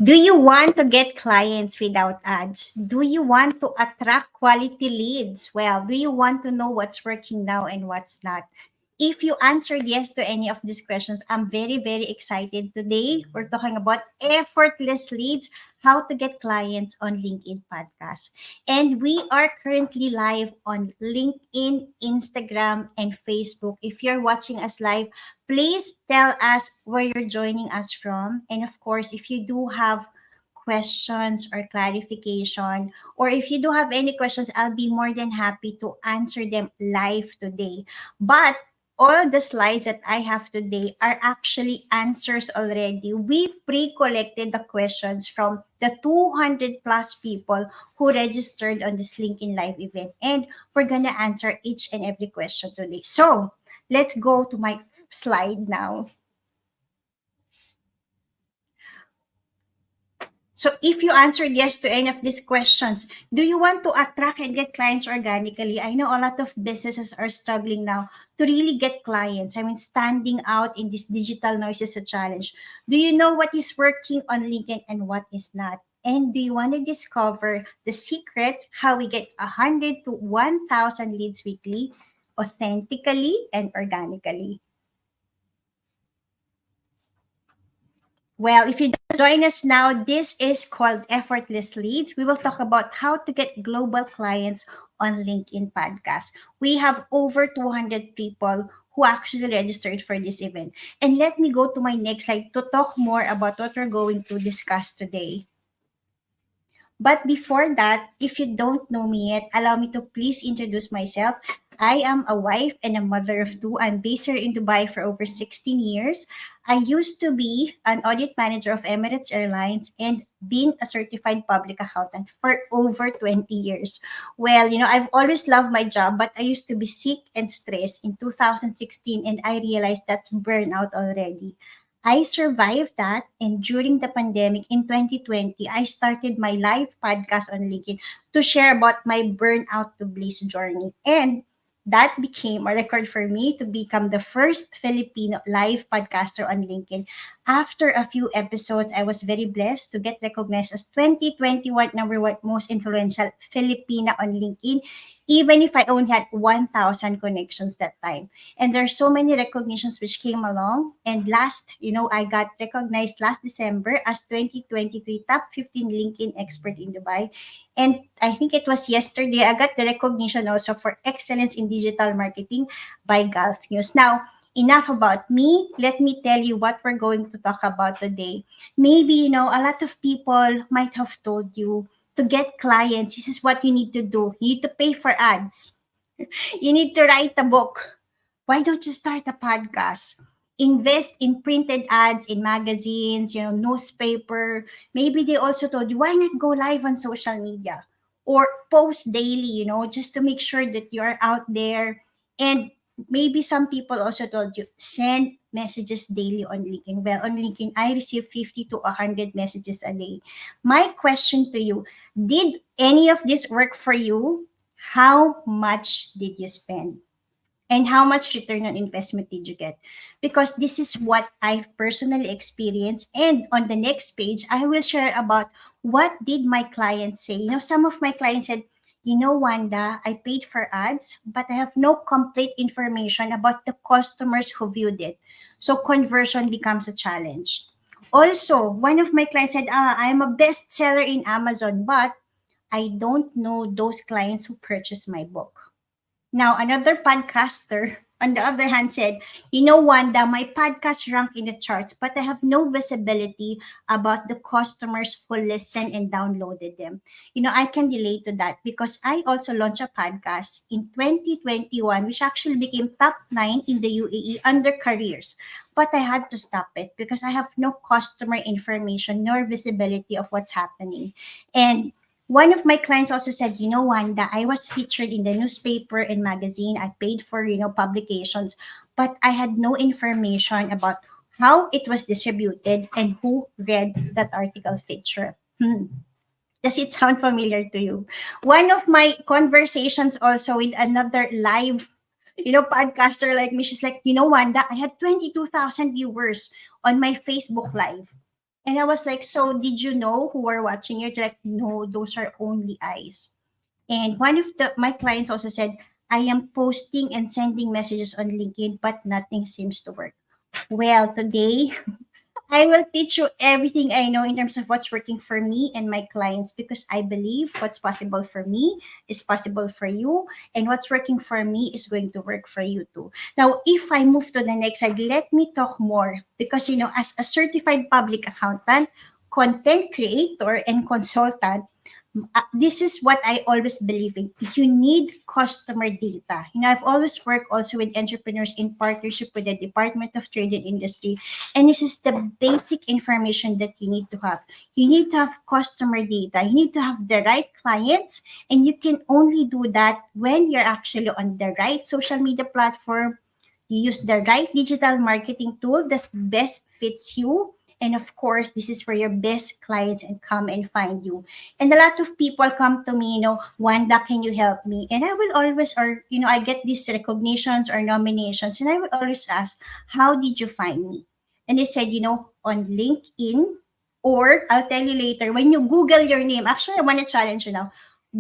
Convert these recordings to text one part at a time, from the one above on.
Do you want to get clients without ads? Do you want to attract quality leads? Well, do you want to know what's working now and what's not? If you answered yes to any of these questions, I'm very, very excited. Today, we're talking about effortless leads, how to get clients on LinkedIn podcast. And we are currently live on LinkedIn, Instagram, and Facebook. If you're watching us live, please tell us where you're joining us from. And of course, if you do have questions or clarification, or if you do have any questions, I'll be more than happy to answer them live today. But all the slides that I have today are actually answers already. We pre-collected the questions from the 200 plus people who registered on this LinkedIn Live event. And we're going to answer each and every question today. So let's go to my slide now. So if you answered yes to any of these questions, do you want to attract and get clients organically? I know a lot of businesses are struggling now to really get clients. I mean, standing out in this digital noise is a challenge. Do you know what is working on LinkedIn and what is not? And do you want to discover the secret how we get 100 to 1,000 leads weekly, authentically and organically? Well, if you join us now, this is called Effortless Leads. We will talk about how to get global clients on LinkedIn podcast. We have over 200 people who actually registered for this event. And let me go to my next slide to talk more about what we're going to discuss today. But before that, if you don't know me yet, allow me to please introduce myself. I am a wife and a mother of two. I'm based here in Dubai for over 16 years. I used to be an audit manager of Emirates Airlines and being a certified public accountant for over 20 years. Well, I've always loved my job, but I used to be sick and stressed in 2016 and I realized that's burnout already. I survived that, and during the pandemic in 2020, I started my live podcast on LinkedIn to share about my burnout to bliss journey. And that became a record for me to become the first Filipino live podcaster on LinkedIn. After a few episodes, I was very blessed to get recognized as 2021 number one most influential Filipina on LinkedIn, even if I only had 1,000 connections that time. And there's so many recognitions which came along. And I got recognized last December as 2023 top 15 LinkedIn expert in Dubai. And I think it was yesterday, I got the recognition also for excellence in digital marketing by Gulf News. Now, enough about me. Let me tell you what we're going to talk about today. Maybe, a lot of people might have told you to get clients, this is what you need to do. You need to pay for ads. You need to write a book. Why don't you start a podcast? Invest in printed ads in magazines, newspaper. Maybe they also told you, why not go live on social media or post daily, just to make sure that you are out there. And maybe some people also told you, send messages daily on LinkedIn. Well, on LinkedIn, I receive 50 to 100 messages a day. My question to you, did any of this work for you? How much did you spend? And how much return on investment did you get? Because this is what I've personally experienced. And on the next page, I will share about what did my clients say. Some of my clients said, Wanda, I paid for ads, but I have no complete information about the customers who viewed it. So conversion becomes a challenge. Also, one of my clients said, I'm a bestseller in Amazon, but I don't know those clients who purchased my book. Now, another podcaster, on the other hand, said, Wanda, my podcast rank in the charts, but I have no visibility about the customers who listen and downloaded them. I can relate to that because I also launched a podcast in 2021, which actually became top 9 in the UAE under careers. But I had to stop it because I have no customer information nor visibility of what's happening. And one of my clients also said, Wanda, I was featured in the newspaper and magazine. I paid for, publications, but I had no information about how it was distributed and who read that article feature. Does it sound familiar to you? One of my conversations also with another live, podcaster like me, she's like, Wanda, I had 22,000 viewers on my Facebook Live. And I was like, so did you know who are watching it? Like, no, those are only eyes. And one of my clients also said, I am posting and sending messages on LinkedIn, but nothing seems to work. Well, today I will teach you everything I know in terms of what's working for me and my clients, because I believe what's possible for me is possible for you, and what's working for me is going to work for you too. Now, if I move to the next slide, let me talk more, because as a certified public accountant, content creator, and consultant, this is what I always believe in. You need customer data. I've always worked also with entrepreneurs in partnership with the Department of Trade and Industry. And this is the basic information that you need to have. You need to have customer data. You need to have the right clients. And you can only do that when you're actually on the right social media platform. You use the right digital marketing tool that best fits you. And of course, this is where your best clients and come and find you. And a lot of people come to me, Wanda, can you help me? And I will always, or, I get these recognitions or nominations, and I will always ask, how did you find me? And they said, on LinkedIn, or I'll tell you later, when you Google your name, actually, I want to challenge you now,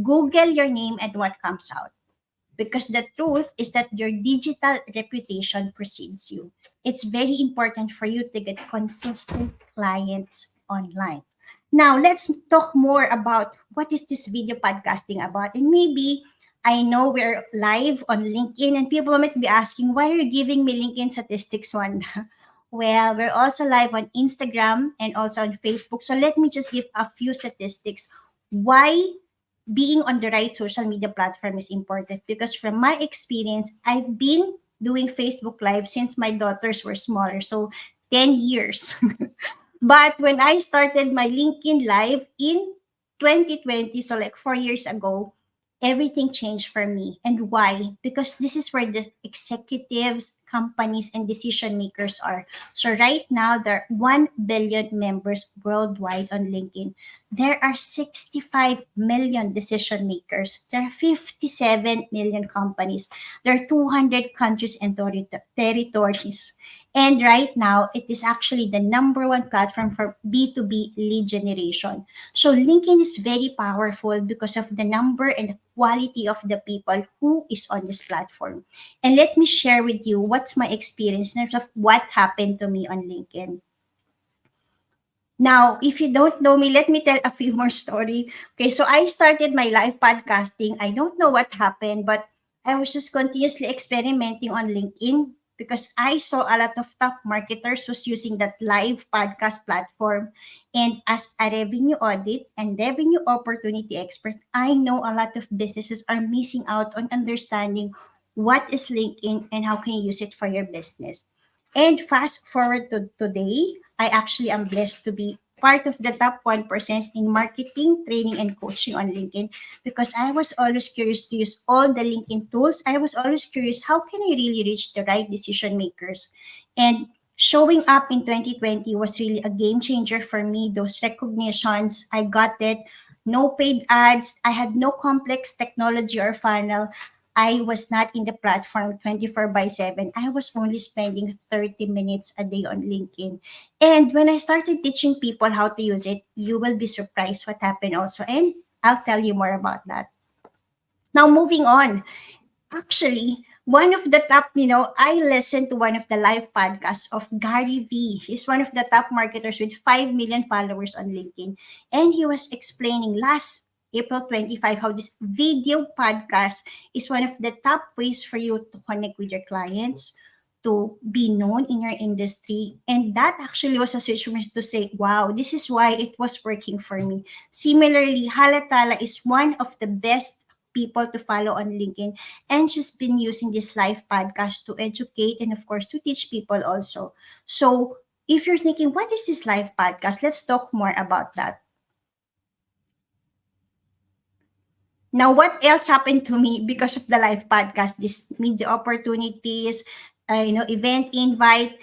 Google your name and what comes out. Because the truth is that your digital reputation precedes you. It's very important for you to get consistent clients online. Now, let's talk more about what is this video podcasting about. And maybe I know we're live on LinkedIn, and people might be asking, why are you giving me LinkedIn statistics, Wanda? Well, we're also live on Instagram and also on Facebook. So let me just give a few statistics. Why being on the right social media platform is important, because from my experience, I've been doing Facebook Live since my daughters were smaller. So 10 years. But when I started my LinkedIn Live in 2020, so like 4 years ago, everything changed for me. And why? Because this is where the executives, companies, and decision makers are. So right now, there are 1 billion members worldwide on LinkedIn. There are 65 million decision makers. There are 57 million companies. There are 200 countries and territories. And right now, it is actually the number one platform for B2B lead generation. So LinkedIn is very powerful because of the number and the quality of the people who is on this platform. And let me share with you what's my experience in terms of what happened to me on LinkedIn. Now, if you don't know me, let me tell a few more story. Okay, so I started my live podcasting. I don't know what happened, but I was just continuously experimenting on LinkedIn because I saw a lot of top marketers was using that live podcast platform. And as a revenue audit and revenue opportunity expert, I know a lot of businesses are missing out on understanding what is LinkedIn and how can you use it for your business. And fast forward to today, I actually am blessed to be part of the top 1% in marketing, training, and coaching on LinkedIn, because I was always curious to use all the LinkedIn tools. I was always curious, how can I really reach the right decision makers? And showing up in 2020 was really a game changer for me. Those recognitions, I got it. No paid ads. I had no complex technology or funnel. I was not in the platform 24 by 7. I was only spending 30 minutes a day on LinkedIn. And when I started teaching people how to use it, you will be surprised what happened also. And I'll tell you more about that. Now, moving on. Actually, one of the top, I listened to one of the live podcasts of Gary Vee. He's one of the top marketers with 5 million followers on LinkedIn. And he was explaining last April 25 how this video podcast is one of the top ways for you to connect with your clients, to be known in your industry. And that actually was a situation to say, wow, this is why it was working for me. Similarly, Halatala is one of the best people to follow on LinkedIn, and she's been using this live podcast to educate and of course to teach people also. So if you're thinking, what is this live podcast? Let's talk more about that. Now, what else happened to me because of the live podcast? This media opportunities, event invite.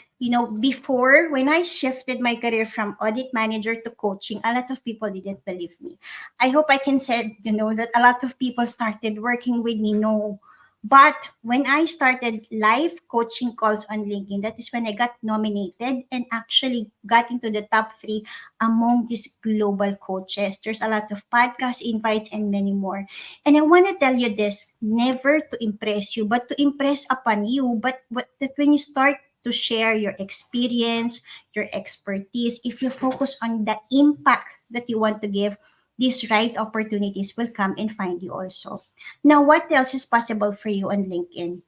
Before, when I shifted my career from audit manager to coaching, a lot of people didn't believe me. I hope I can say, that a lot of people started working with me. No, But when I started live coaching calls on LinkedIn, that is when I got nominated and actually got into the top three among these global coaches. There's a lot of podcast invites and many more. And I want to tell you this, never to impress you, but to impress upon you. But that when you start to share your experience, your expertise, if you focus on the impact that you want to give, these right opportunities will come and find you also. Now, what else is possible for you on LinkedIn?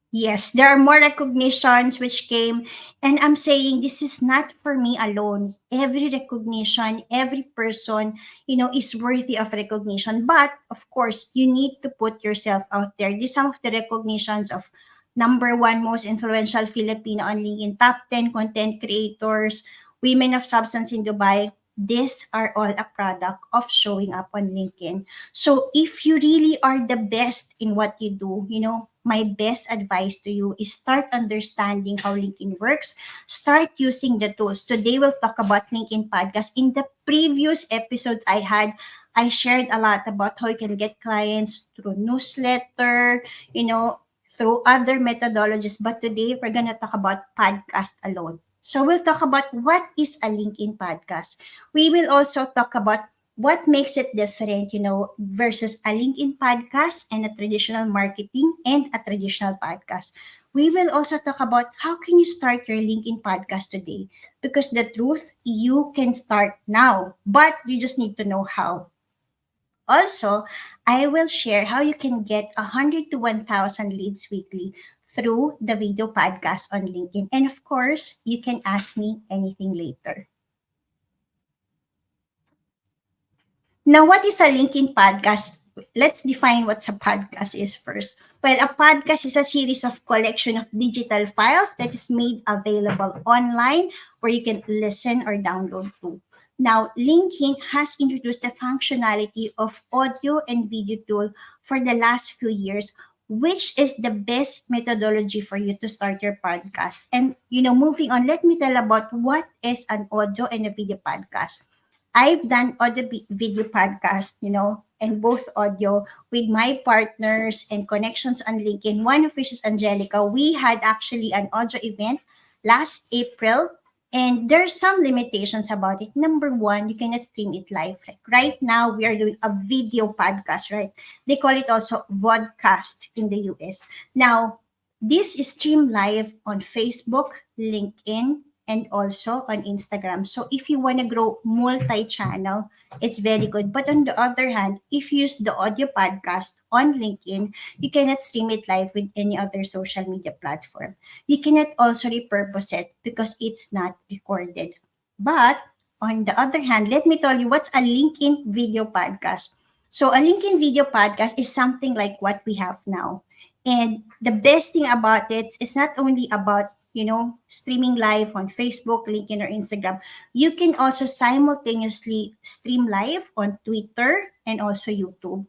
Yes, there are more recognitions which came, and I'm saying this is not for me alone. Every recognition, every person, is worthy of recognition. But of course, you need to put yourself out there. These some of the recognitions of number one most influential Filipino on LinkedIn, top 10 content creators, women of substance in Dubai. These are all a product of showing up on LinkedIn. So if you really are the best in what you do, my best advice to you is start understanding how LinkedIn works. Start using the tools. Today we'll talk about LinkedIn podcast. In the previous episodes I shared a lot about how you can get clients through newsletter, through other methodologies. But today we're gonna talk about podcast alone. So we'll talk about what is a LinkedIn podcast. We will also talk about what makes it different, versus a LinkedIn podcast and a traditional marketing and a traditional podcast. We will also talk about how can you start your LinkedIn podcast today, because the truth, you can start now, but you just need to know how. Also, I will share how you can get 100 to 1,000 leads weekly through the video podcast on LinkedIn. And of course, you can ask me anything later. Now, what is a LinkedIn podcast? Let's define what a podcast is first. Well, a podcast is a series of collection of digital files that is made available online where you can listen or download to. Now, LinkedIn has introduced the functionality of audio and video tool for the last few years, which is the best methodology for you to start your podcast. And, moving on, let me tell about what is an audio and a video podcast. I've done audio video podcast, and both audio with my partners and connections on LinkedIn. One of which is Angelica. We had actually an audio event last April, and there's some limitations about it. Number one, you cannot stream it live. Like right now, we are doing a video podcast, right? They call it also vodcast in the US. Now, this is streamed live on Facebook, LinkedIn, and also on Instagram. So if you want to grow multi-channel, it's very good. But on the other hand, if you use the audio podcast on LinkedIn, you cannot stream it live with any other social media platform. You cannot also repurpose it because it's not recorded. But on the other hand, let me tell you what's a LinkedIn video podcast. So a LinkedIn video podcast is something like what we have now. And the best thing about it is not only about streaming live on Facebook, LinkedIn, or Instagram. You can also simultaneously stream live on Twitter and also YouTube.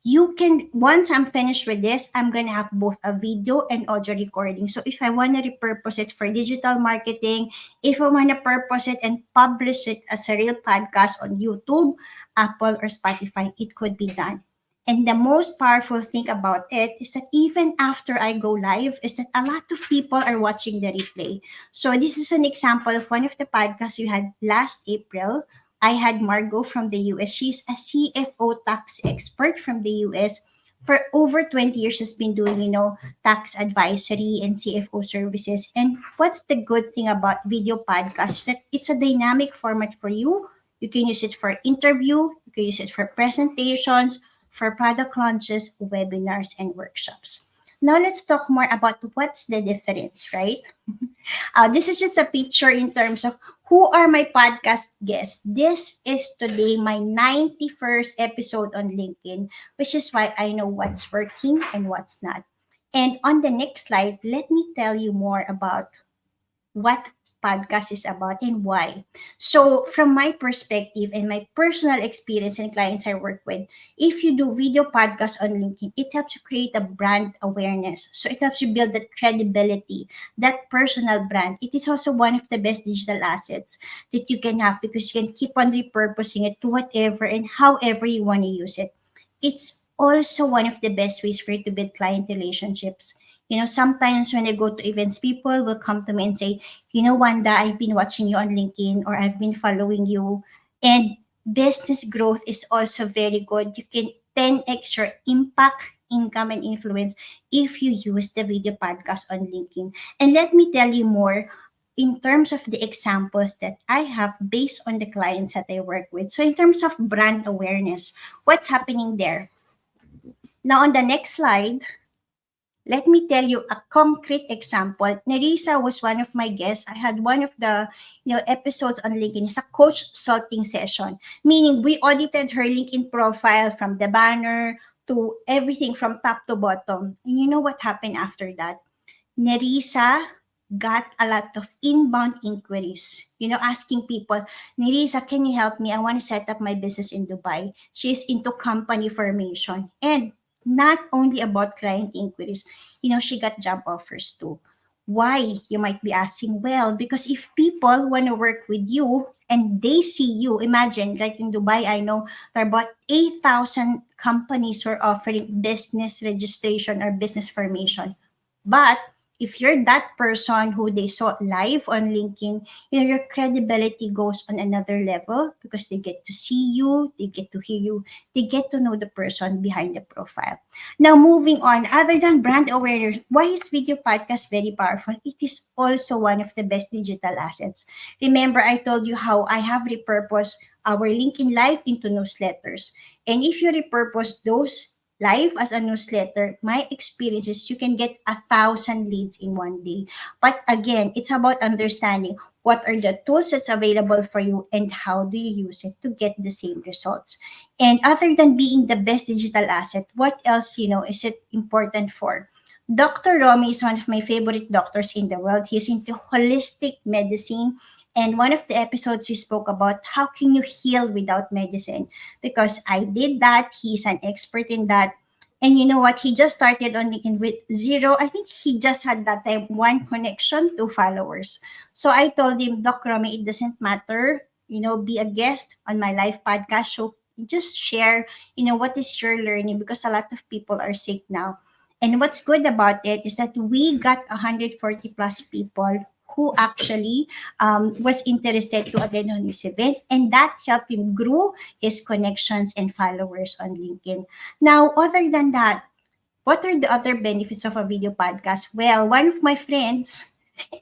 You can, once I'm finished with this, I'm gonna have both a video and audio recording. So if I wanna repurpose it for digital marketing, if I wanna purpose it and publish it as a real podcast on YouTube, Apple, or Spotify, it could be done. And the most powerful thing about it is that even after I go live, is that a lot of people are watching the replay. So this is an example of one of the podcasts we had last April. I had Margot from the US. She's a CFO tax expert from the US. For over 20 years, she's been doing, tax advisory and CFO services. And what's the good thing about video podcasts is that it's a dynamic format for you. You can use it for interview, you can use it for presentations, for product launches, webinars, and workshops. Now let's talk more about what's the difference, right? This is just a picture in terms of who are my podcast guests. This is today my 91st episode on LinkedIn, which is why I know what's working and what's not. And on the next slide, let me tell you more about what podcast is about and why. So, from my perspective and my personal experience and clients I work with, if you do video podcasts on LinkedIn, it helps you create a brand awareness. So, it helps you build that credibility, that personal brand. It is also one of the best digital assets that you can have because you can keep on repurposing it to whatever and however you want to use it. It's also one of the best ways for you to build client relationships. Sometimes when I go to events, people will come to me and say, Wanda, I've been watching you on LinkedIn or I've been following you. And business growth is also very good. You can 10x your impact, income, and influence if you use the video podcast on LinkedIn. And let me tell you more in terms of the examples that I have based on the clients that I work with. So, in terms of brand awareness, what's happening there? Now, on the next slide, let me tell you a concrete example. Nerissa was one of my guests. I had one of the episodes on LinkedIn. It's a coach salting session, meaning we audited her LinkedIn profile from the banner to everything from top to bottom. And you know what happened after that? Nerissa got a lot of inbound inquiries, asking people, Nerissa, can you help me? I want to set up my business in Dubai. She's into company formation. And not only about client inquiries, she got job offers too. Why? You might be asking, well, because if people want to work with you and they see you, imagine, like in Dubai, I know there are about 8,000 companies who are offering business registration or business formation. But if you're that person who they saw live on LinkedIn, your credibility goes on another level because they get to see you, they get to hear you, they get to know the person behind the profile. Now, moving on, other than brand awareness, why is video podcast very powerful? It is also one of the best digital assets. Remember, I told you how I have repurposed our LinkedIn Live into newsletters. And if you repurpose those live as a newsletter, my experience is you can get 1,000 leads in one day. But again, it's about understanding what are the tools that's available for you and how do you use it to get the same results. And other than being the best digital asset, what else, is it important for? Dr. Romy is one of my favorite doctors in the world. He's into holistic medicine. And one of the episodes we spoke about how can you heal without medicine? Because I did that. He's an expert in that. And you know what? He just started on LinkedIn with zero. I think he just had that time one connection, two followers. So I told him, Doc Romy, it doesn't matter. Be a guest on my live podcast show. Just share, what is your learning because a lot of people are sick now. And what's good about it is that we got 140 plus people who actually was interested to attend on this event, and that helped him grow his connections and followers on LinkedIn. Now, other than that, what are the other benefits of a video podcast? Well, one of my friends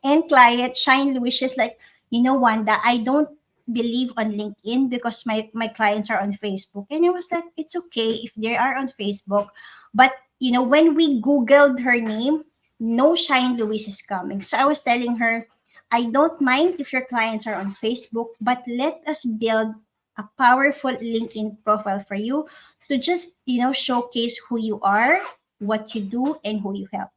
and client, Shine Louis, is like, Wanda, I don't believe on LinkedIn because my clients are on Facebook. And I was like, it's okay if they are on Facebook. But, when we Googled her name, no Shine Louis is coming. So I was telling her, I don't mind if your clients are on Facebook, but let us build a powerful LinkedIn profile for you to just, showcase who you are, what you do, and who you help.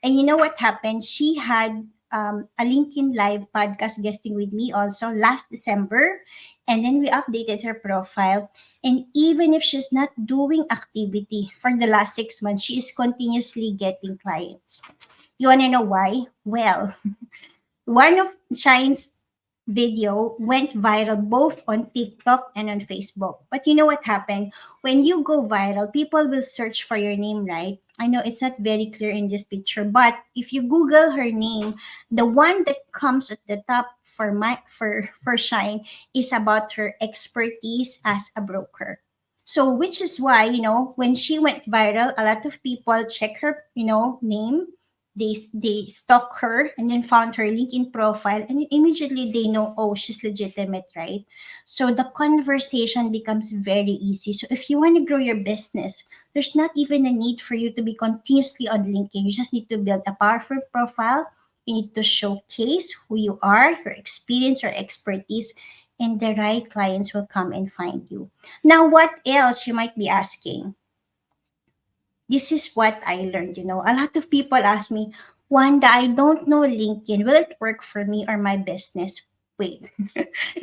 And you know what happened? She had a LinkedIn Live podcast guesting with me also last December. And then we updated her profile. And even if she's not doing activity for the last 6 months, she is continuously getting clients. You want to know why? Well, one of Shine's video went viral both on TikTok and on Facebook. But you know what happened? When you go viral, people will search for your name, right? I know it's not very clear in this picture, but if you Google her name, the one that comes at the top for Shine is about her expertise as a broker. So which is why, when she went viral, a lot of people check her, name, they stalk her and then found her LinkedIn profile and immediately they know, oh, she's legitimate, right? So the conversation becomes very easy. So if you want to grow your business, there's not even a need for you to be continuously on LinkedIn. You just need to build a powerful profile. You need to showcase who you are, your experience, your expertise, and the right clients will come and find you. Now, what else you might be asking? This is what I learned. A lot of people ask me, Wanda, I don't know LinkedIn. Will it work for me or my business? Wait,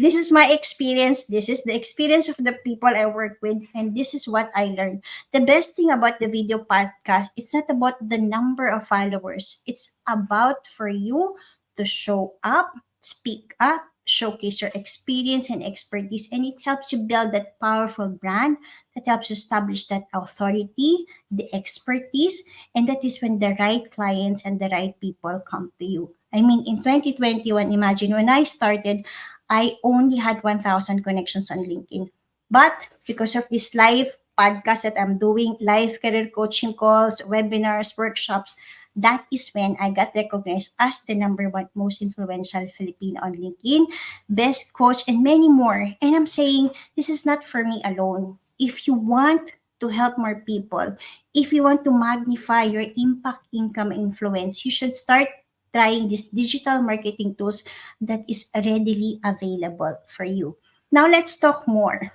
this is my experience. This is the experience of the people I work with, and this is what I learned. The best thing about the video podcast, it's not about the number of followers. It's about for you to show up, speak up, showcase your experience and expertise, and it helps you build that powerful brand that helps you establish that authority, the expertise, and that is when the right clients and the right people come to you. I mean, in 2021, imagine when I started, I only had 1,000 connections on LinkedIn. But because of this live podcast that I'm doing, live career coaching calls, webinars, workshops, that is when I got recognized as the number one most influential Filipino on LinkedIn, best coach, and many more. And I'm saying this is not for me alone. If you want to help more people, if you want to magnify your impact, income, and influence, you should start trying these digital marketing tools that is readily available for you. Now let's talk more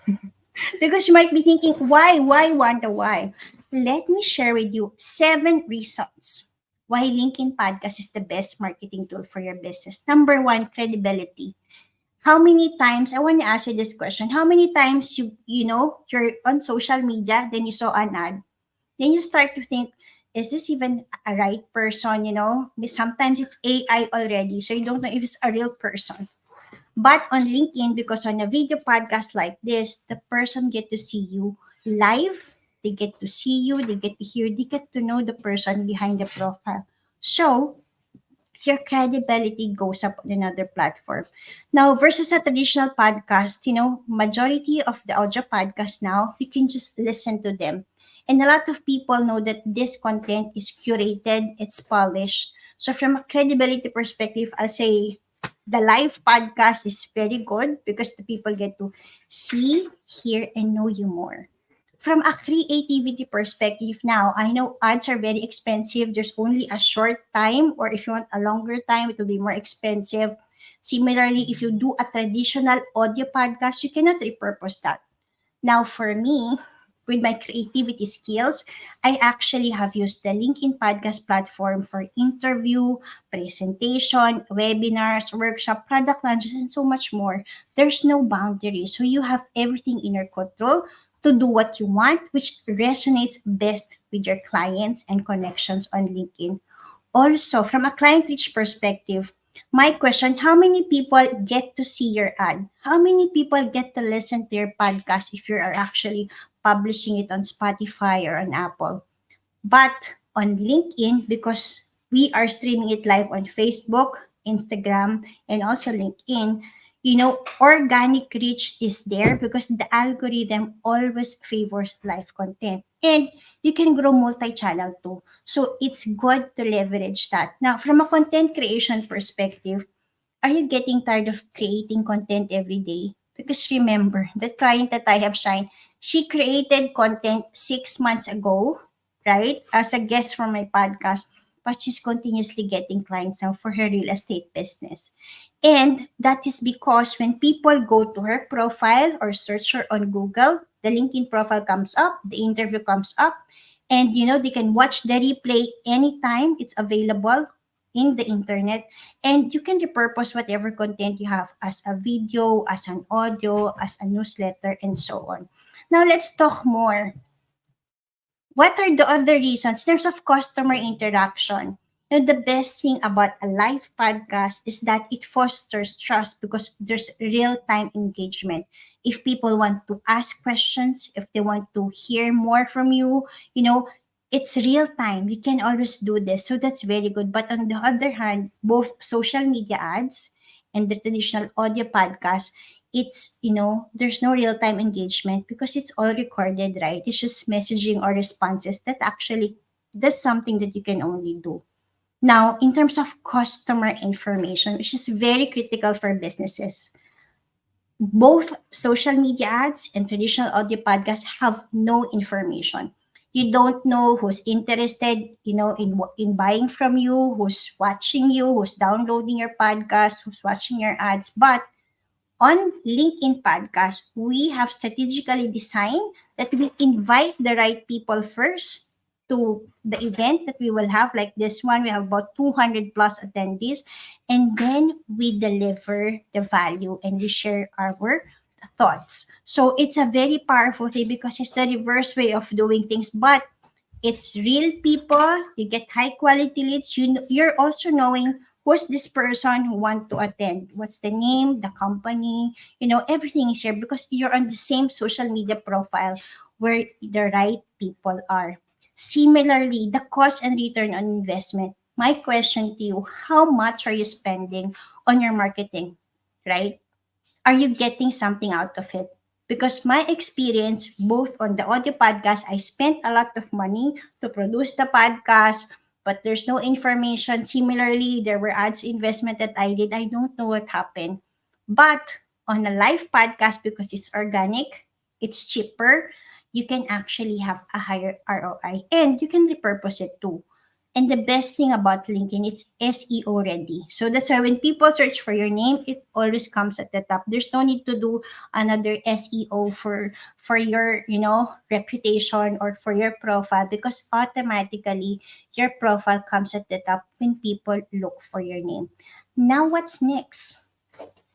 because you might be thinking, why, wonder why? Let me share with you 7 reasons why LinkedIn Podcast is the best marketing tool for your business. Number one, credibility. How many times, I want to ask you this question, how many times you're on social media, then you saw an ad, then you start to think, is this even a right person? Sometimes it's AI already, so you don't know if it's a real person. But on LinkedIn, because on a video podcast like this, the person get to see you live. They get to see you, they get to hear, they get to know the person behind the profile. So your credibility goes up on another platform. Now, versus a traditional podcast, majority of the audio podcast now, you can just listen to them. And a lot of people know that this content is curated, it's polished. So from a credibility perspective, I'll say the live podcast is very good because the people get to see, hear, and know you more. From a creativity perspective now, I know ads are very expensive. There's only a short time, or if you want a longer time, it will be more expensive. Similarly, if you do a traditional audio podcast, you cannot repurpose that. Now, for me, with my creativity skills, I actually have used the LinkedIn podcast platform for interview, presentation, webinars, workshop, product launches, and so much more. There's no boundary. So you have everything in your control to do what you want, which resonates best with your clients and connections on LinkedIn. Also, from a client reach perspective, my question, how many people get to see your ad? How many people get to listen to your podcast if you are actually publishing it on Spotify or on Apple? But on LinkedIn, because we are streaming it live on Facebook, Instagram, and also LinkedIn, organic reach is there because the algorithm always favors live content. And you can grow multi-channel too. So it's good to leverage that. Now, from a content creation perspective, are you getting tired of creating content every day? Because remember, the client that I have shined, she created content 6 months ago, right? As a guest for my podcast, but she's continuously getting clients now for her real estate business. And that is because when people go to her profile or search her on Google, the LinkedIn profile comes up, the interview comes up, and they can watch the replay anytime it's available in the internet, and you can repurpose whatever content you have as a video, as an audio, as a newsletter, and so on. Now let's talk more. What are the other reasons? In terms of customer interaction, the best thing about a live podcast is that it fosters trust because there's real-time engagement. If people want to ask questions, if they want to hear more from you, it's real time. You can always do this. So that's very good. But on the other hand, both social media ads and the traditional audio podcast, it's there's no real time engagement because it's all recorded, right? It's just messaging or responses that actually that's something that you can only do. Now, in terms of customer information, which is very critical for businesses, both social media ads and traditional audio podcasts have no information. You don't know who's interested, in buying from you, who's watching you, who's downloading your podcast, who's watching your ads. But on LinkedIn Podcast, we have strategically designed that we invite the right people first to the event that we will have. Like this one, we have about 200 plus attendees, and then we deliver the value and we share our thoughts. So it's a very powerful thing because it's the reverse way of doing things, but it's real people. You get high quality leads. You're also knowing who's this person who want to attend. What's the name, the company, everything is here because you're on the same social media profile where the right people are. Similarly, the cost and return on investment. My question to you, how much are you spending on your marketing, right? Are you getting something out of it? Because my experience, both on the audio podcast, I spent a lot of money to produce the podcast, but there's no information. Similarly, there were ads investment that I did. I don't know what happened. But on a live podcast, because it's organic, it's cheaper, you can actually have a higher ROI and you can repurpose it too. And the best thing about LinkedIn, it's SEO ready. So that's why when people search for your name, it always comes at the top. There's no need to do another SEO for your, reputation or for your profile because automatically your profile comes at the top when people look for your name. Now what's next?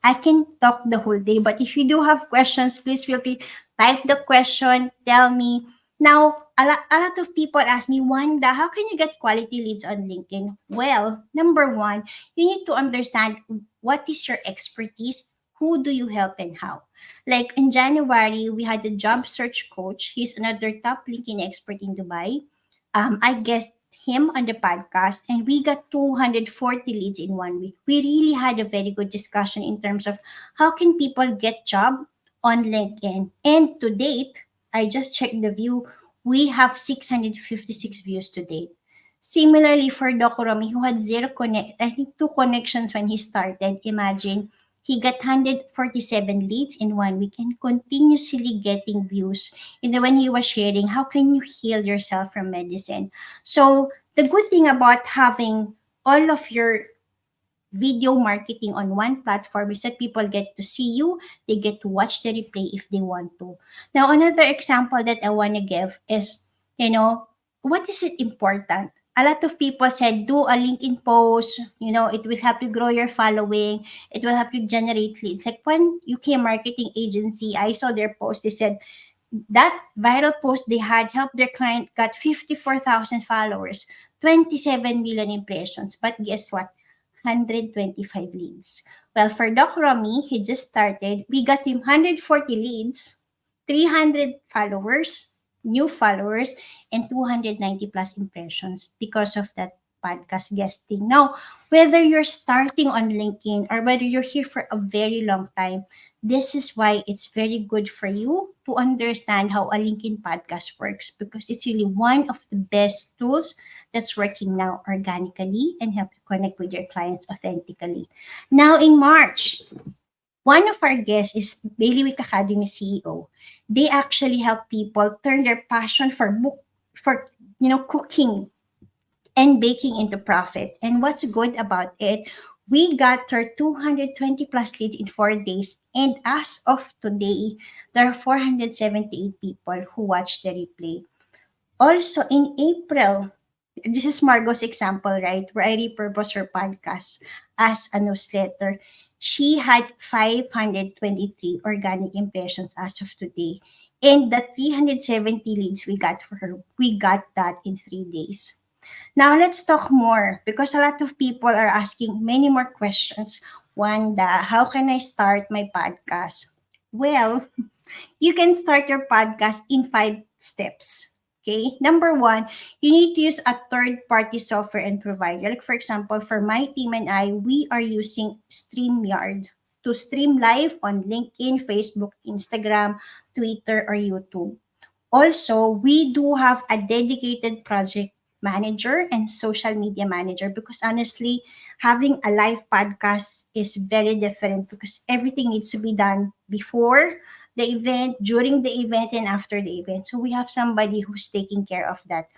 I can talk the whole day, but if you do have questions, please feel free type the question, tell me. Now, a lot of people ask me, Wanda, how can you get quality leads on LinkedIn? Well, number one, you need to understand what is your expertise, who do you help and how. Like in January, we had a job search coach. He's another top LinkedIn expert in Dubai. I guessed him on the podcast and we got 240 leads in 1 week. We really had a very good discussion in terms of how can people get job on LinkedIn. And to date, I just checked the view. We have 656 views to date. Similarly for Dokoromi, who had zero connect, I think two connections when he started. Imagine he got 147 leads in 1 week and continuously getting views. When he was sharing, how can you heal yourself from medicine? So the good thing about having all of your video marketing on one platform is that people get to see you, they get to watch the replay if they want to. Now, another example that I want to give is, what is it important? A lot of people said, do a LinkedIn post, it will help you grow your following, it will help you generate leads. Like when UK Marketing Agency, I saw their post, they said, that viral post they had helped their client got 54,000 followers, 27 million impressions. But guess what? 125 leads. Well, for Doc Romy, he just started. We got him 140 leads, 300 followers, new followers, and 290 plus impressions because of that podcast guesting. Now, whether you're starting on LinkedIn or whether you're here for a very long time, this is why it's very good for you to understand how a LinkedIn podcast works because it's really one of the best tools that's working now organically and help you connect with your clients authentically. Now in March, one of our guests is Bailiwick Academy CEO. They actually help people turn their passion for cooking and baking into profit. And what's good about it, we got our 220 plus leads in 4 days. And as of today, there are 478 people who watched the replay. Also, in April, this is Margot's example, right? Where I repurposed her podcast as a newsletter. She had 523 organic impressions as of today. And the 370 leads we got for her, we got that in 3 days. Now let's talk more because a lot of people are asking many more questions. Wanda, how can I start my podcast? Well, you can start your podcast in 5 steps. Okay. Number one, you need to use a third party software and provider. Like, for example, for my team and I, we are using StreamYard to stream live on LinkedIn, Facebook, Instagram, Twitter, or YouTube. Also, we do have a dedicated project manager and social media manager because honestly, having a live podcast is very different because everything needs to be done before the event, during the event, and after the event. So we have somebody who's taking care of that.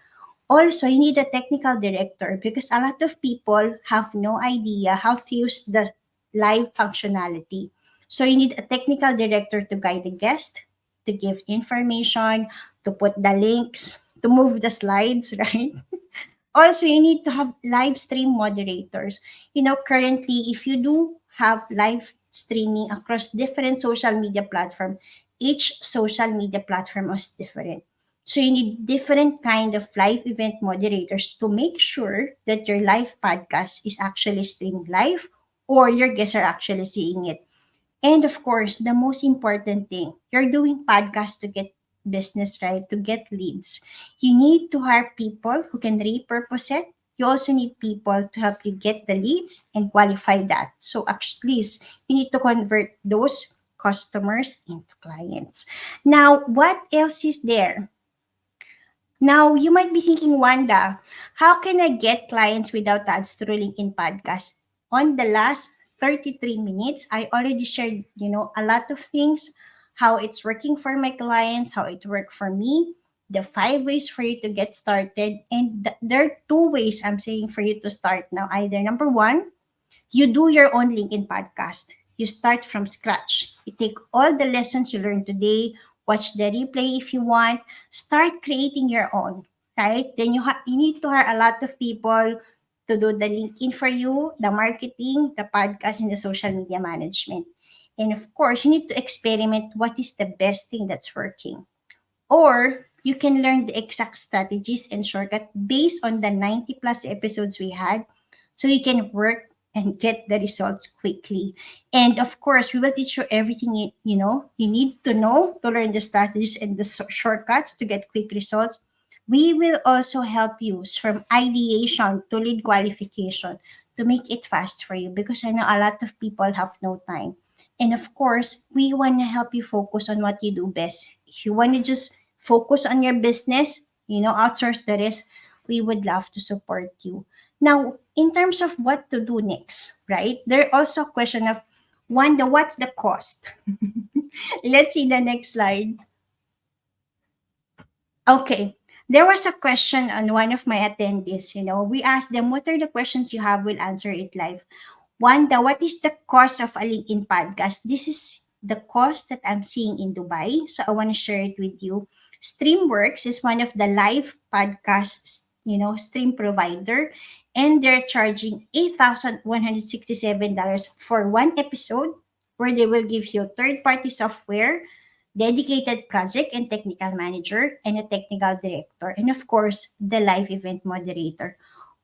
Also, you need a technical director because a lot of people have no idea how to use the live functionality. So you need a technical director to guide the guest, to give information, to put the links, to move the slides, right? Also, you need to have live stream moderators. Currently, if you do have live streaming across different social media platform, each social media platform is different. So you need different kind of live event moderators to make sure that your live podcast is actually streamed live or your guests are actually seeing it. And of course, the most important thing, you're doing podcasts to get business, right? To get leads. You need to hire people who can repurpose it. You also need people to help you get the leads and qualify that. So at least you need to convert those customers into clients. Now, what else is there? Now, you might be thinking, Wanda, how can I get clients without ads through LinkedIn podcast? On the last 33 minutes, I already shared, a lot of things, how it's working for my clients, how it worked for me, the 5 ways for you to get started. And there are 2 ways I'm saying for you to start now. Either number one, you do your own LinkedIn podcast. You start from scratch. You take all the lessons you learned today, watch the replay if you want, start creating your own, right? Then you need to hire a lot of people to do the LinkedIn for you, the marketing, the podcast, and the social media management. And of course, you need to experiment what is the best thing that's working. Or you can learn the exact strategies and shortcut based on the 90 plus episodes we had so you can work and get the results quickly. And of course, we will teach you everything you need to know to learn the strategies and the shortcuts to get quick results. We will also help you from ideation to lead qualification to make it fast for you because I know a lot of people have no time. And of course, we want to help you focus on what you do best. If you want to just focus on your business, outsource the rest, we would love to support you. Now, in terms of what to do next, right? There also a question of what's the cost? Let's see the next slide. Okay. There was a question on one of my attendees. We asked them, what are the questions you have? We'll answer it live. Wanda, what is the cost of a LinkedIn podcast? This is the cost that I'm seeing in Dubai. So I want to share it with you. Streamworks is one of the live podcasts, stream provider, and they're charging $8,167 for one episode where they will give you third-party software, dedicated project and technical manager, and a technical director, and of course, the live event moderator.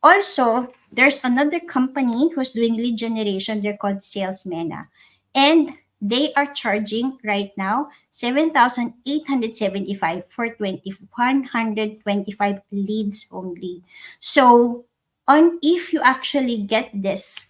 Also, there's another company who's doing lead generation. They're called Salesmena. And they are charging right now 7,875 for 2,125 leads only. So, if you actually get this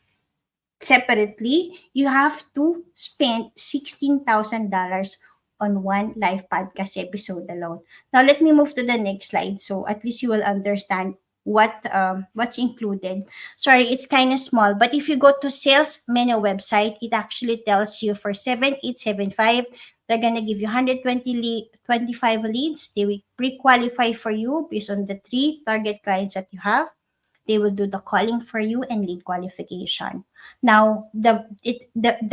separately, you have to spend $16,000 on one live podcast episode alone. Now let me move to the next slide so at least you will understand what's included. Sorry, it's kind of small, but if you go to sales menu website, it actually tells you for 7,875, they're gonna give you 25 leads. They will pre-qualify for you based on the 3 target clients that you have. They will do the calling for you and lead qualification. Now, the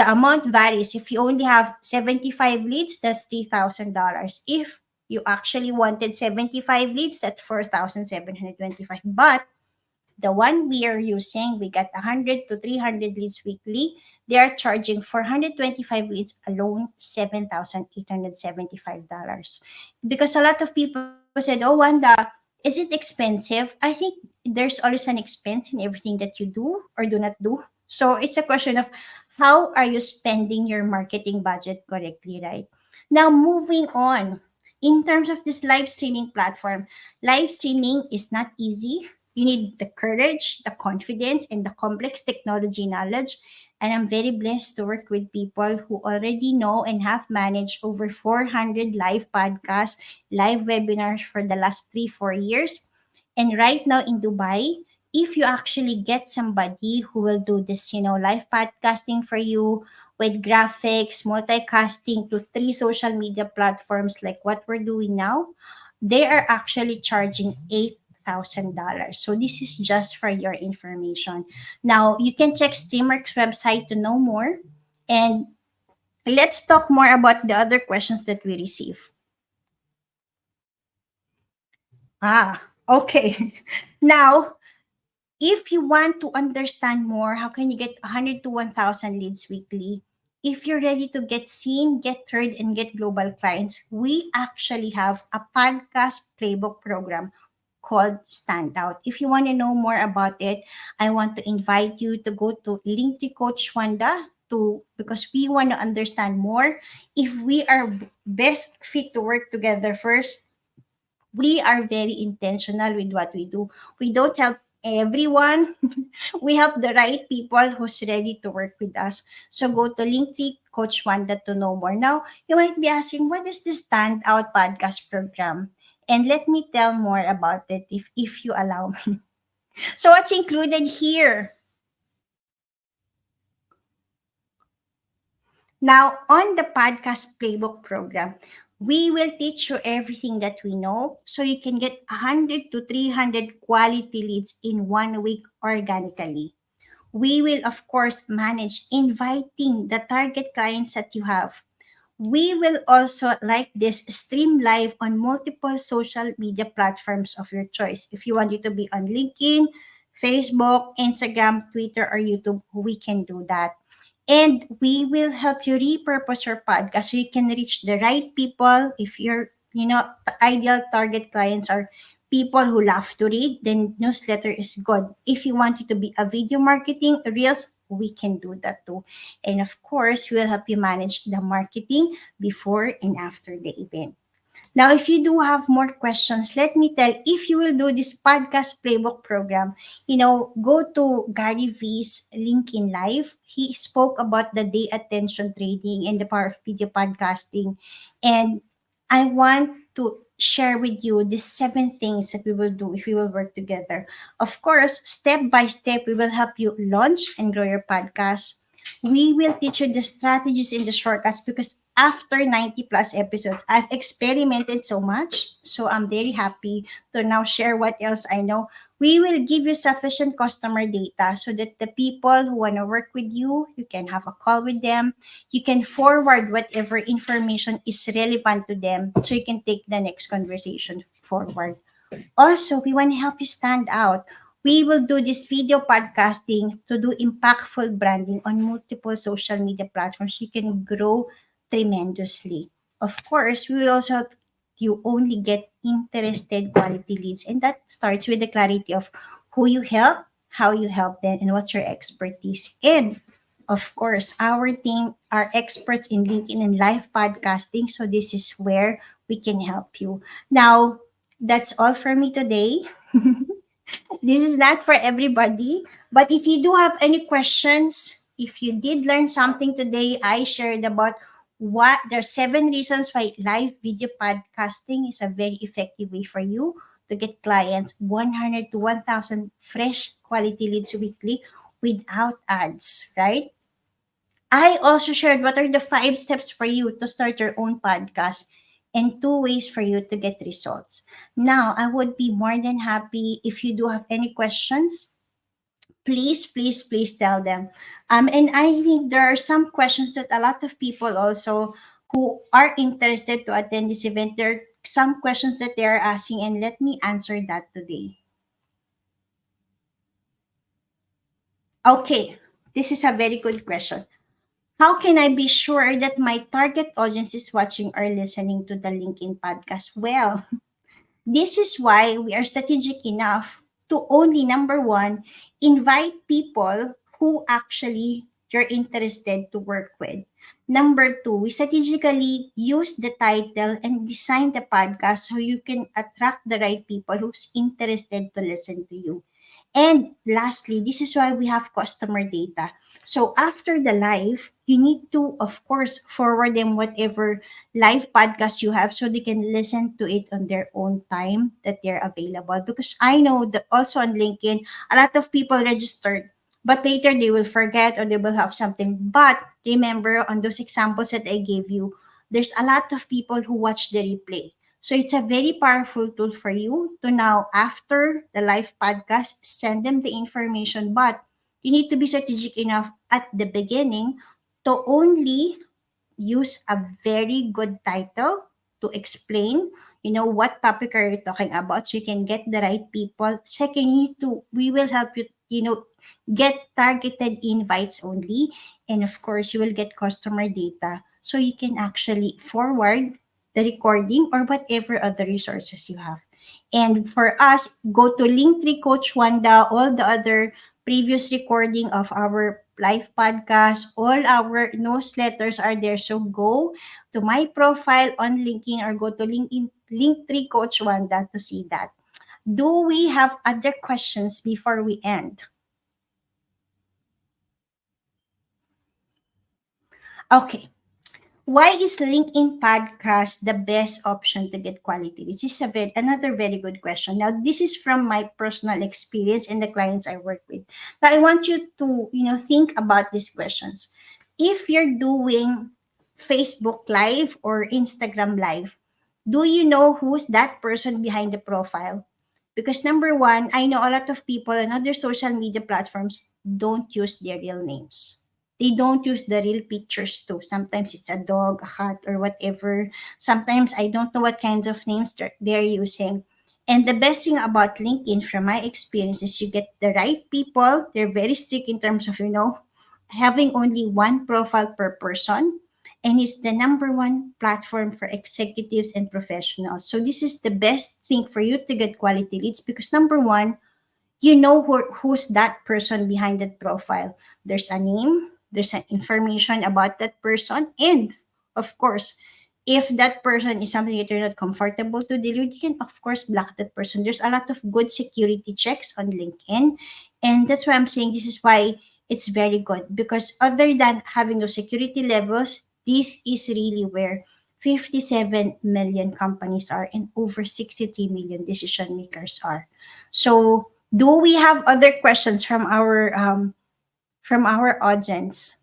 amount varies. If you only have 75 leads, that's $3,000. If you actually wanted 75 leads, that's 4,725. But the one we are using, we got 100 to 300 leads weekly. They are charging 425 leads alone, $7,875. Because a lot of people said, oh, Wanda, is it expensive? I think there's always an expense in everything that you do or do not do. So it's a question of how are you spending your marketing budget correctly, right? Now, moving on. In terms of this live streaming platform, live streaming is not easy. You need the courage, the confidence, and the complex technology knowledge. And I'm very blessed to work with people who already know and have managed over 400 live podcasts, live webinars for the last 3, 4 years. And right now in Dubai, if you actually get somebody who will do this, live podcasting for you with graphics, multicasting to 3 social media platforms like what we're doing now, they are actually charging $8,000. So this is just for your information. Now you can check Streamworks website to know more. And let's talk more about the other questions that we receive. Okay. Now, if you want to understand more, how can you get 100 to 1,000 leads weekly? If you're ready to get seen, get heard, and get global clients, we actually have a podcast playbook program called Standout. If you want to know more about it, I want to invite you to go to Linktree Coach Wanda to because we want to understand more if we are best fit to work together first. We are very intentional with what we do. We don't help everyone. We help the right people who's ready to work with us. So go to Linktree Coach Wanda to know more. Now, you might be asking, what is this Standout podcast program? And let me tell more about it if you allow me. So what's included here? Now, on the podcast playbook program, we will teach you everything that we know so you can get 100 to 300 quality leads in 1 week organically. We will, of course, manage inviting the target clients that you have. We will also, like this, stream live on multiple social media platforms of your choice. If you want it to be on LinkedIn, Facebook, Instagram, Twitter, or YouTube, we can do that. And we will help you repurpose your podcast so you can reach the right people. If your ideal target clients are people who love to read, then newsletter is good. If you want it to be a video marketing, reels, we can do that too. And of course, we will help you manage the marketing before and after the event. Now, if you do have more questions, let me tell, if you will do this podcast playbook program, go to Gary V's LinkedIn Live. He spoke about the day attention trading and the power of video podcasting. And I want to share with you these 7 things that we will do if we will work together. Of course, step by step, we will help you launch and grow your podcast. We will teach you the strategies and the shortcuts because after 90 plus episodes, I've experimented so much. So I'm very happy to now share what else I know. We will give you sufficient customer data so that the people who want to work with you, you can have a call with them. You can forward whatever information is relevant to them so you can take the next conversation forward. Also, we want to help you stand out. We will do this video podcasting to do impactful branding on multiple social media platforms. You can grow tremendously. Of course, we will also help you only get interested quality leads. And that starts with the clarity of who you help, how you help them, and what's your expertise. And of course, our team are experts in LinkedIn and live podcasting. So this is where we can help you. Now, that's all for me today. This is not for everybody, but if you do have any questions, if you did learn something today, I shared about what there are 7 reasons why live video podcasting is a very effective way for you to get clients 100 to 1,000 fresh quality leads weekly without ads, right? I also shared what are the 5 steps for you to start your own podcast and 2 ways for you to get results. Now, I would be more than happy if you do have any questions. Please, please, please tell them. And I think there are some questions that a lot of people also who are interested to attend this event. There are some questions that they are asking, and let me answer that today. Okay, this is a very good question. How can I be sure that my target audience is watching or listening to the LinkedIn podcast? Well, this is why we are strategic enough to only number one, invite people who actually you're interested to work with. Number two, we strategically use the title and design the podcast so you can attract the right people who's interested to listen to you. And lastly, this is why we have customer data. So after the live, you need to, of course, forward them whatever live podcast you have so they can listen to it on their own time that they're available. Because I know that also on LinkedIn, a lot of people registered, but later they will forget or they will have something. But remember, on those examples that I gave you, there's a lot of people who watch the replay. So it's a very powerful tool for you to now, after the live podcast, send them the information. But you need to be strategic enough at the beginning to only use a very good title to explain. what topic are you talking about, so you can get the right people. Second, we will help you, get targeted invites only. And of course, you will get customer data, so you can actually forward the recording or whatever other resources you have. And for us, go to Linktree Coach Wanda, all the other previous recording of our live podcast, all our newsletters are there. So go to my profile on LinkedIn or go to LinkedIn Linktree Coach Wanda to see that. Do we have other questions before we end? Okay. Why is LinkedIn podcast the best option to get quality? This is another very good question. Now, this is from my personal experience and the clients I work with. Now, I want you to, think about these questions. If you're doing Facebook Live or Instagram Live, do you know who's that person behind the profile? Because number one, I know a lot of people on other social media platforms don't use their real names. They don't use the real pictures too. Sometimes it's a dog, a cat, or whatever. Sometimes I don't know what kinds of names they're using. And the best thing about LinkedIn, from my experience, is you get the right people. They're very strict in terms of, having only one profile per person. And it's the number one platform for executives and professionals. So this is the best thing for you to get quality leads, because number one, you know who's that person behind that profile. There's a name, there's an information about that person, and of course, if that person is something that you're not comfortable to deal with, you can of course block that person. There's a lot of good security checks on LinkedIn, and that's why I'm saying this is why it's very good, because other than having those security levels, this is really where 57 million companies are and over 63 million decision makers are. So do we have other questions from our audience?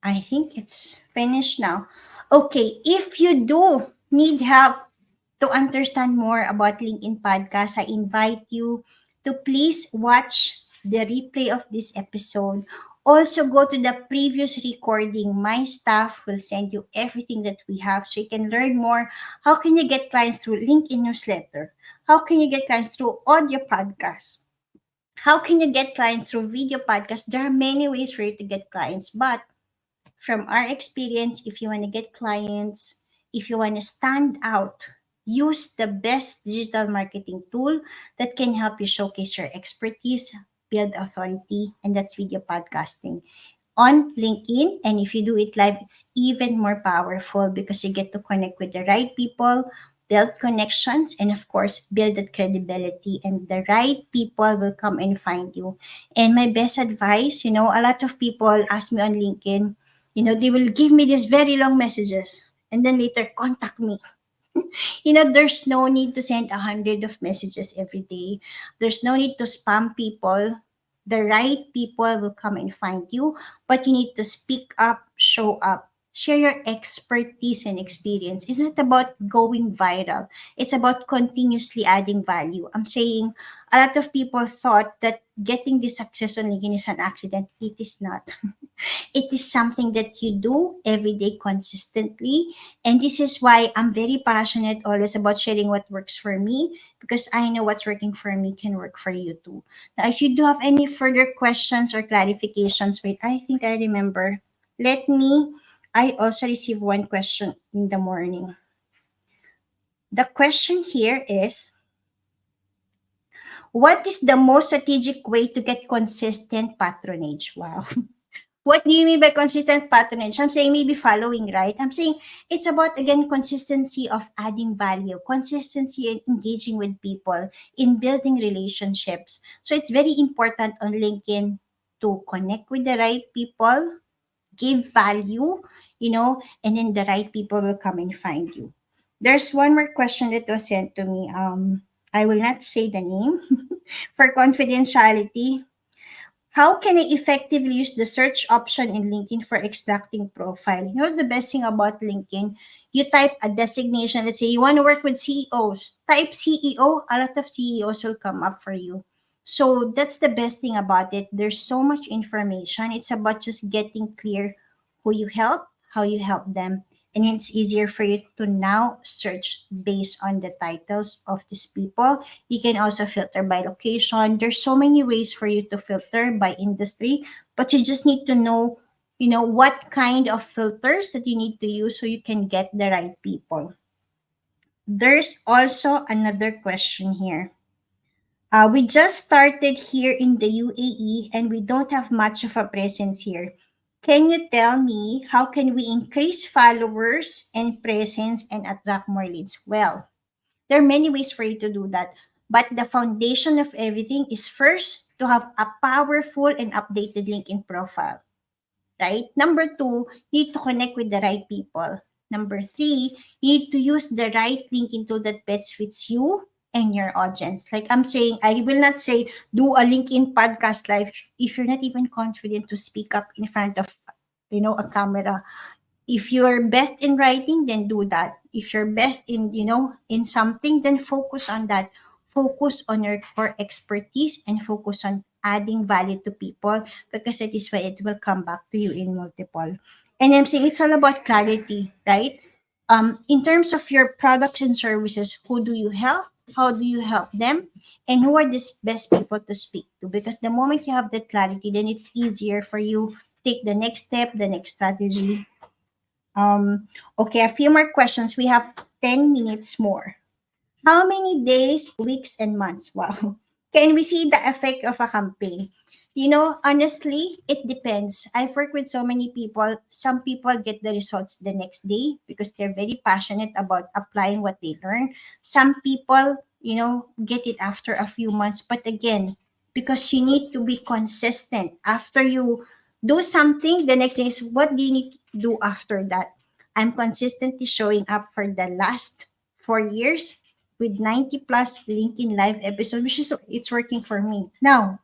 I think it's finished now. Okay, if you do need help to understand more about LinkedIn Podcast, I invite you to please watch the replay of this episode. Also, go to the previous recording. My staff will send you everything that we have, so you can learn more. How can you get clients through LinkedIn newsletter? How can you get clients through audio podcasts? How can you get clients through video podcasts? There are many ways for you to get clients, but from our experience, if you want to get clients, if you want to stand out, use the best digital marketing tool that can help you showcase your expertise, build authority, and that's video podcasting on LinkedIn. And if you do it live, it's even more powerful because you get to connect with the right people, build connections, and of course, build that credibility. And the right people will come and find you. And my best advice, a lot of people ask me on LinkedIn, they will give me these very long messages and then later contact me. There's no need to send 100 of messages every day. There's no need to spam people. The right people will come and find you, but you need to speak up, show up, share your expertise and experience. It's not about going viral. It's about continuously adding value. I'm saying a lot of people thought that getting this success on LinkedIn is an accident. It is not. It is something that you do every day consistently. And this is why I'm very passionate always about sharing what works for me, because I know what's working for me can work for you too. Now, if you do have any further questions or clarifications, wait, I think I remember. I also received one question in the morning. The question here is, what is the most strategic way to get consistent patronage? Wow. What do you mean by consistent patronage? I'm saying maybe following, right? I'm saying it's about, again, consistency of adding value, consistency in engaging with people, in building relationships. So it's very important on LinkedIn to connect with the right people, give value, and then the right people will come and find you. There's one more question that was sent to me. I will not say the name for confidentiality. How can I effectively use the search option in LinkedIn for extracting profile? The best thing about LinkedIn, you type a designation. Let's say you want to work with CEOs. Type CEO, a lot of CEOs will come up for you. So that's the best thing about it. There's so much information. It's about just getting clear who you help, how you help them, and it's easier for you to now search based on the titles of these people. You can also filter by location. There's so many ways for you to filter by industry, but you just need to know, what kind of filters that you need to use so you can get the right people. There's also another question here. We just started here in the UAE and we don't have much of a presence here. Can you tell me how can we increase followers and presence and attract more leads? Well, there are many ways for you to do that, but the foundation of everything is first to have a powerful and updated LinkedIn profile, right? Number two, you need to connect with the right people. Number three, you need to use the right LinkedIn tool that best fits you and your audience. Like I'm saying, I will not say do a LinkedIn podcast live if you're not even confident to speak up in front of, a camera. If you're best in writing, then do that. If you're best in, in something, then focus on that. Focus on your core expertise and focus on adding value to people, because that is why it will come back to you in multiple. And I'm saying it's all about clarity, right? In terms of your products and services, who do you help? How do you help them? And who are the best people to speak to? Because the moment you have that clarity, then it's easier for you take the next step, the next strategy. Okay, a few more questions. We have 10 minutes more. How many days, weeks, and months? Wow. Can we see the effect of a campaign? Honestly, it depends. I've worked with so many people. Some people get the results the next day because they're very passionate about applying what they learn. Some people, get it after a few months. But again, because you need to be consistent. After you do something, the next thing is what do you need to do after that? I'm consistently showing up for the last 4 years with 90 plus LinkedIn Live episodes, which is it's working for me. Now,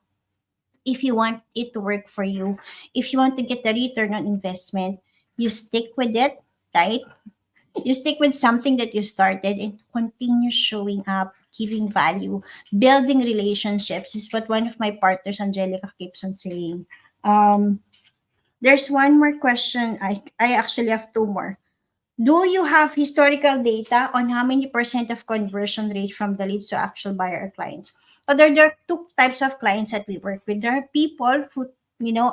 if you want it to work for you, if you want to get the return on investment, you stick with it, right? You stick with something that you started and continue showing up, giving value, building relationships is what one of my partners, Angelica, keeps on saying. Um, there's one more question. I actually have two more. Do you have historical data on how many percent of conversion rate from the leads to actual buyer or clients? So there are two types of clients that we work with. There are people who,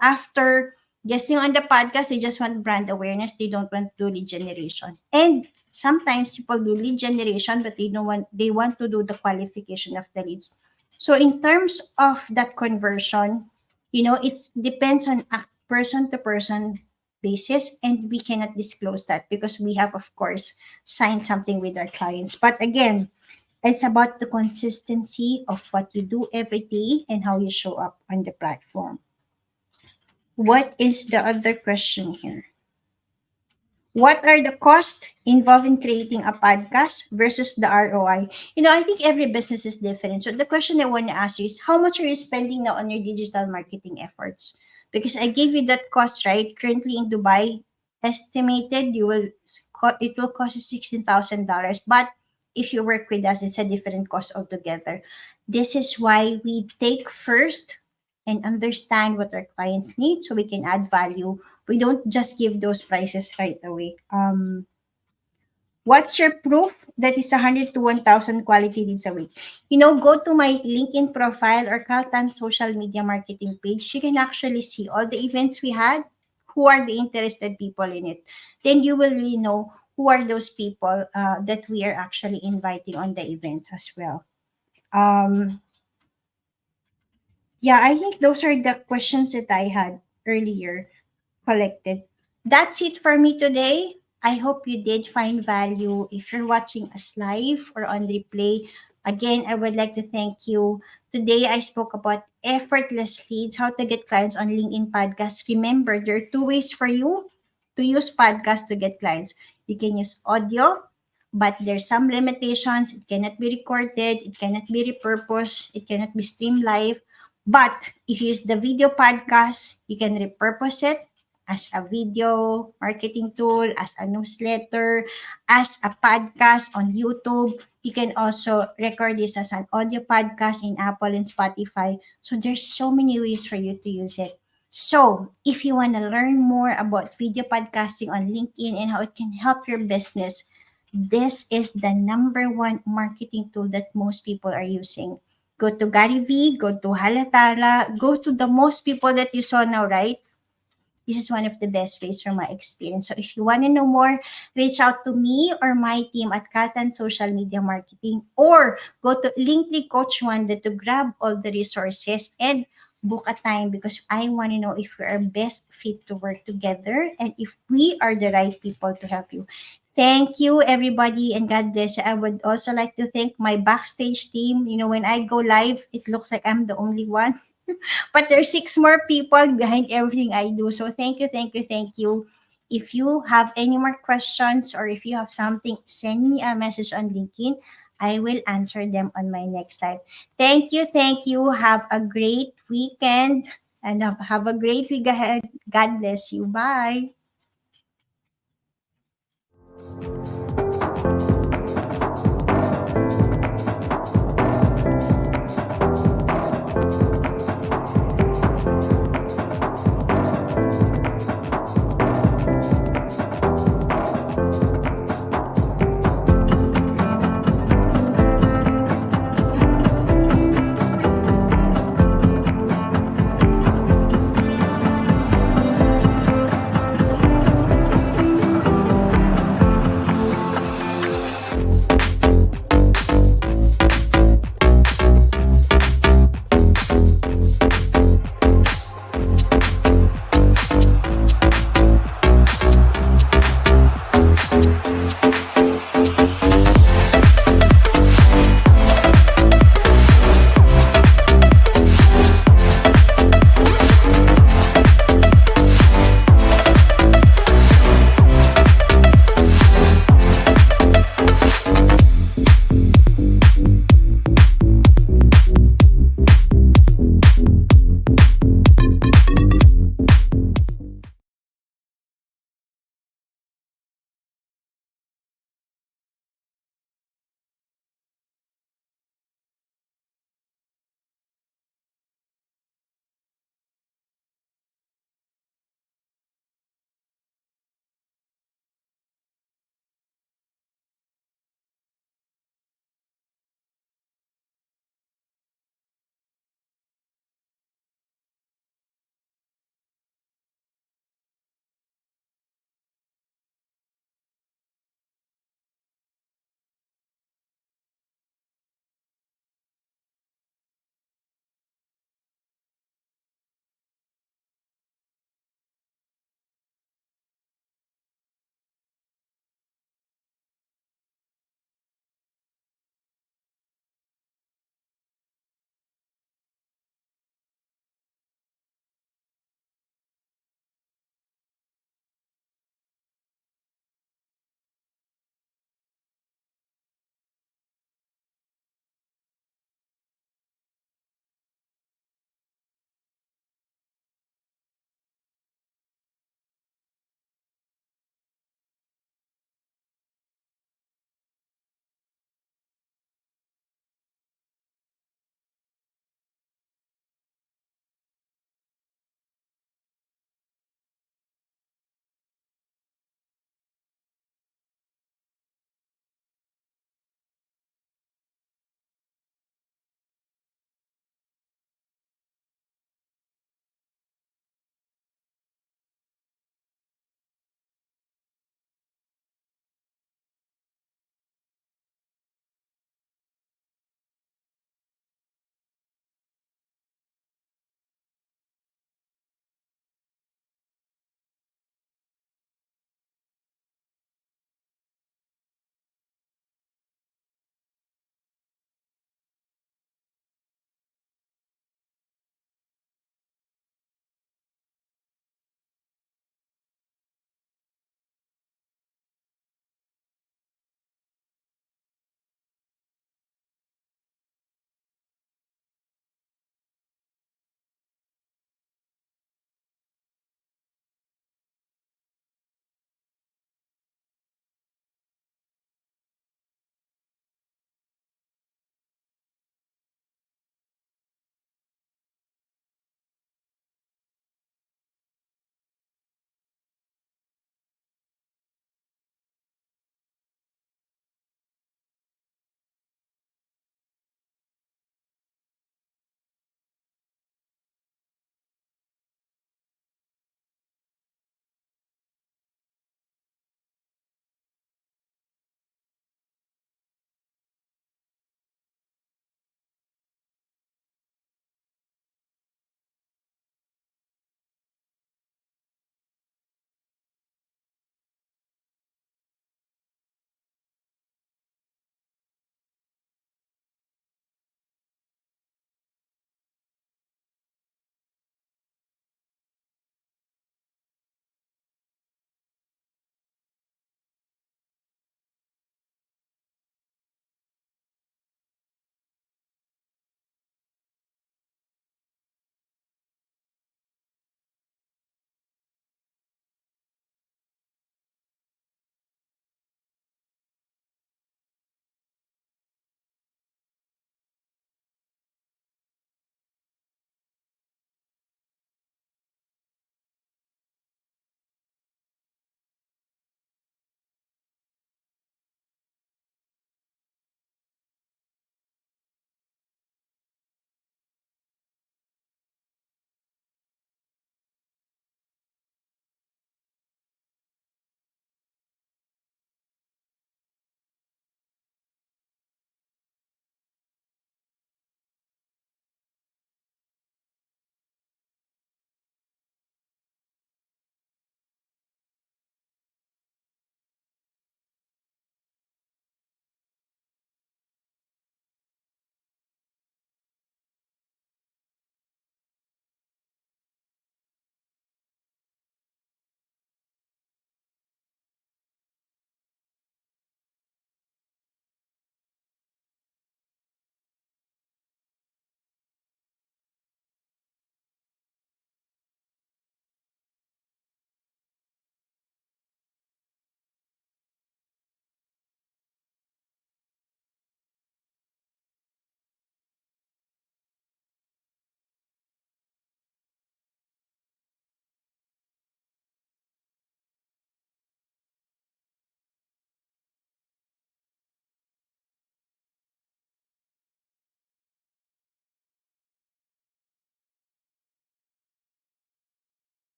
after guessing on the podcast, they just want brand awareness. They don't want to do lead generation. And sometimes people do lead generation, but they want to do the qualification of the leads. So in terms of that conversion, it depends on a person to person basis, and we cannot disclose that because we have of course signed something with our clients. But again, it's about the consistency of what you do every day and how you show up on the platform. What is the other question here? What are the costs involved in creating a podcast versus the ROI? I think every business is different. So the question I want to ask you is how much are you spending now on your digital marketing efforts? Because I gave you that cost, right? Currently in Dubai, estimated it will cost you $16,000. But if you work with us, it's a different cost altogether. This is why we take first and understand what our clients need so we can add value. We don't just give those prices right away. What's your proof that is 100 to 1,000 quality leads a week? Go to my LinkedIn profile or Caltan social media marketing page. You can actually see all the events we had, who are the interested people in it. Then you will really know who are those people that we are actually inviting on the events as well. Um, yeah, I think those are the questions that I had earlier collected. That's it for me today. I hope you did find value. If you're watching us live or on replay, again, I would like to thank you. Today, I spoke about effortless leads, how to get clients on LinkedIn podcast. Remember, there are two ways for you to use podcast to get clients. You can use audio, but there's some limitations. It cannot be recorded, it cannot be repurposed, it cannot be streamed live. But if you use the video podcast, you can repurpose it as a video marketing tool, as a newsletter, as a podcast on YouTube. You can also record this as an audio podcast in Apple and Spotify. So there's so many ways for you to use it. So, if you want to learn more about video podcasting on LinkedIn and how it can help your business, this is the number one marketing tool that most people are using. Go to Gary V, go to Halatala, go to the most people that you saw now, right? This is one of the best ways from my experience. So if you want to know more, reach out to me or my team at Kaltan Social Media Marketing, or go to Linktree Coach Wanda to grab all the resources and book a time, because I want to know if we are best fit to work together and if we are the right people to help you. Thank you, everybody, and God bless you. I would also like to thank my backstage team. You know, when I go live, it looks like I'm the only one, but there's six more people behind everything I do. So thank you, thank you, thank you. If you have any more questions or if you have something, send me a message on LinkedIn. I will answer them on my next live. Thank you, thank you. Have a great weekend and have a great week ahead. God bless you. Bye.